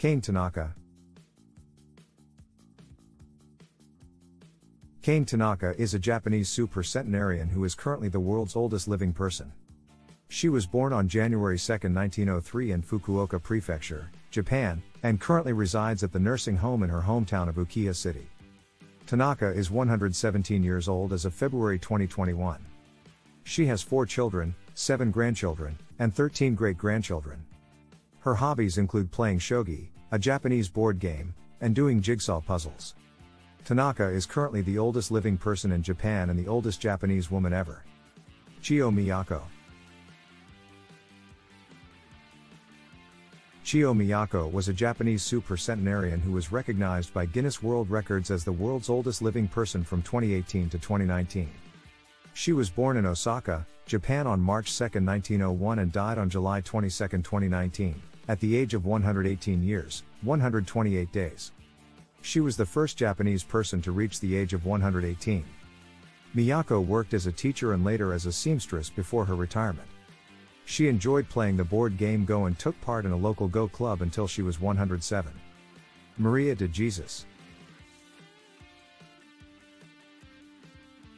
Kane Tanaka. Kane Tanaka is a Japanese supercentenarian who is currently the world's oldest living person. She was born on January 2, 1903 in Fukuoka Prefecture, Japan, and currently resides at the nursing home in her hometown of Ukiah City. Tanaka is 117 years old as of February 2021. She has 4 children, 7 grandchildren, and 13 great-grandchildren. Her hobbies include playing shogi, a Japanese board game, and doing jigsaw puzzles. Tanaka is currently the oldest living person in Japan and the oldest Japanese woman ever. Chio Miyako. Chio Miyako was a Japanese supercentenarian who was recognized by Guinness World Records as the world's oldest living person from 2018 to 2019. She was born in Osaka, Japan on March 2, 1901 and died on July 22, 2019, at the age of 118 years, 128 days. She was the first Japanese person to reach the age of 118. Miyako worked as a teacher and later as a seamstress before her retirement. She enjoyed playing the board game Go and took part in a local Go club until she was 107. Maria de Jesus.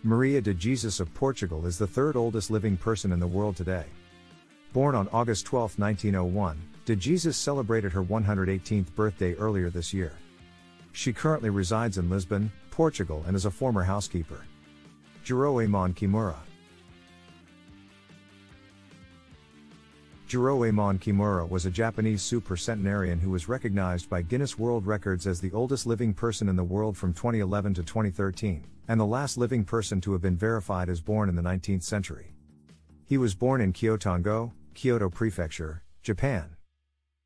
Maria de Jesus of Portugal is the third oldest living person in the world today. Born on August 12, 1901, de Jesus celebrated her 118th birthday earlier this year. She currently resides in Lisbon, Portugal and is a former housekeeper. Jeroiman Kimura. Jeroiman Kimura was a Japanese supercentenarian who was recognized by Guinness World Records as the oldest living person in the world from 2011 to 2013, and the last living person to have been verified as born in the 19th century. He was born in Kyoto, Kyoto Prefecture, Japan.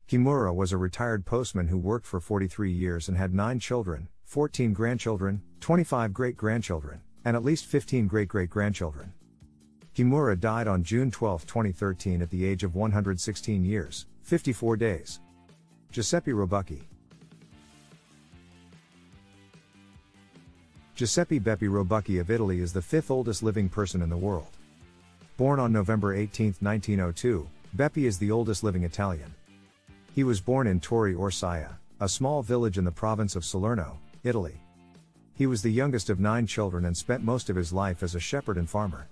Kimura was a retired postman who worked for 43 years and had 9 children, 14 grandchildren, 25 great-grandchildren, and at least 15 great-great-grandchildren. Kimura died on June 12, 2013 at the age of 116 years, 54 days. Giuseppe Berbucci. Giuseppe Berbucci of Italy is the 5th oldest living person in the world. Born on November 18, 1902, Beppe is the oldest living Italian. He was born in Torre Orsaia, a small village in the province of Salerno, Italy. He was the youngest of 9 children and spent most of his life as a shepherd and farmer.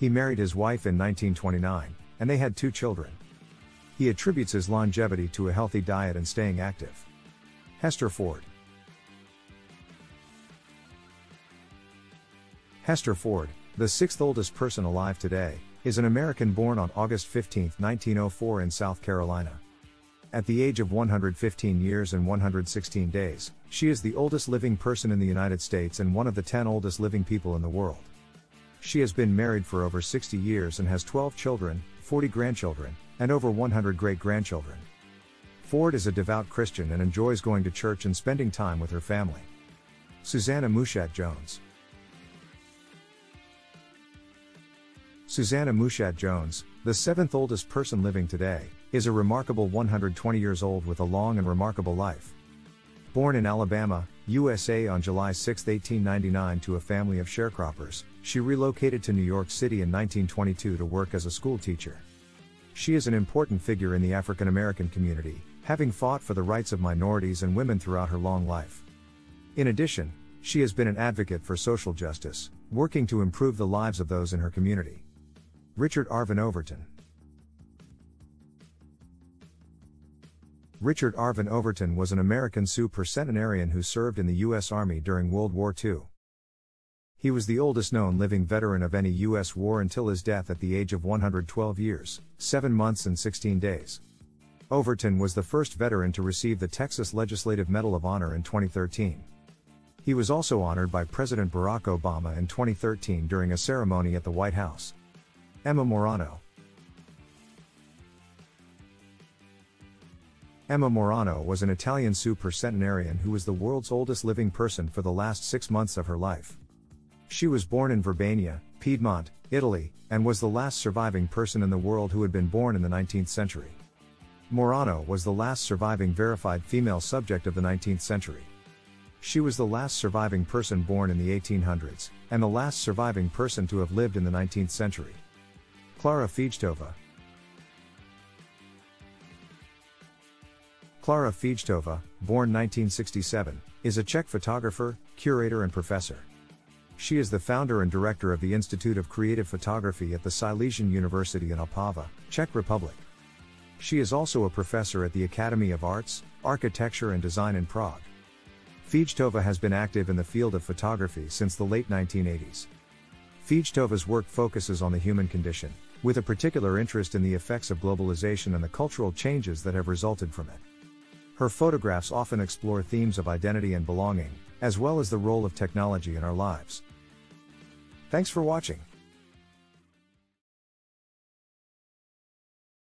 He married his wife in 1929, and they had 2 children. He attributes his longevity to a healthy diet and staying active. Hester Ford. Hester Ford, the 6th oldest person alive today, is an American born on August 15, 1904 in South Carolina. At the age of 115 years and 116 days, she is the oldest living person in the United States and one of the 10 oldest living people in the world. She has been married for over 60 years and has 12 children, 40 grandchildren, and over 100 great-grandchildren. Ford is a devout Christian and enjoys going to church and spending time with her family. Susannah Mushatt Jones. Susannah Mushatt Jones, the 7th oldest person living today, is a remarkable 120 years old with a long and remarkable life. Born in Alabama, USA on July 6, 1899 to a family of sharecroppers, she relocated to New York City in 1922 to work as a school teacher. She is an important figure in the African American community, having fought for the rights of minorities and women throughout her long life. In addition, she has been an advocate for social justice, working to improve the lives of those in her community. Richard Arvin Overton. Richard Arvin Overton was an American supercentenarian who served in the U.S. Army during World War II. He was the oldest known living veteran of any U.S. war until his death at the age of 112 years, 7 months and 16 days. Overton was the first veteran to receive the Texas Legislative Medal of Honor in 2013. He was also honored by President Barack Obama in 2013 during a ceremony at the White House. Emma Morano. Emma Morano was an Italian supercentenarian who was the world's oldest living person for the last 6 months of her life. She was born in Verbania, Piedmont, Italy, and was the last surviving person in the world who had been born in the 19th century. Morano was the last surviving verified female subject of the 19th century. She was the last surviving person born in the 1800s, and the last surviving person to have lived in the 19th century. Clara Featureva. Clara Featureva, born 1967, is a Czech photographer, curator and professor. She is the founder and director of the Institute of Creative Photography at the Silesian University in Opava, Czech Republic. She is also a professor at the Academy of Arts, Architecture and Design in Prague. Featureva has been active in the field of photography since the late 1980s. Featureva's work focuses on the human condition, with a particular interest in the effects of globalization and the cultural changes that have resulted from it. Her photographs often explore themes of identity and belonging, as well as the role of technology in our lives. Thanks for watching.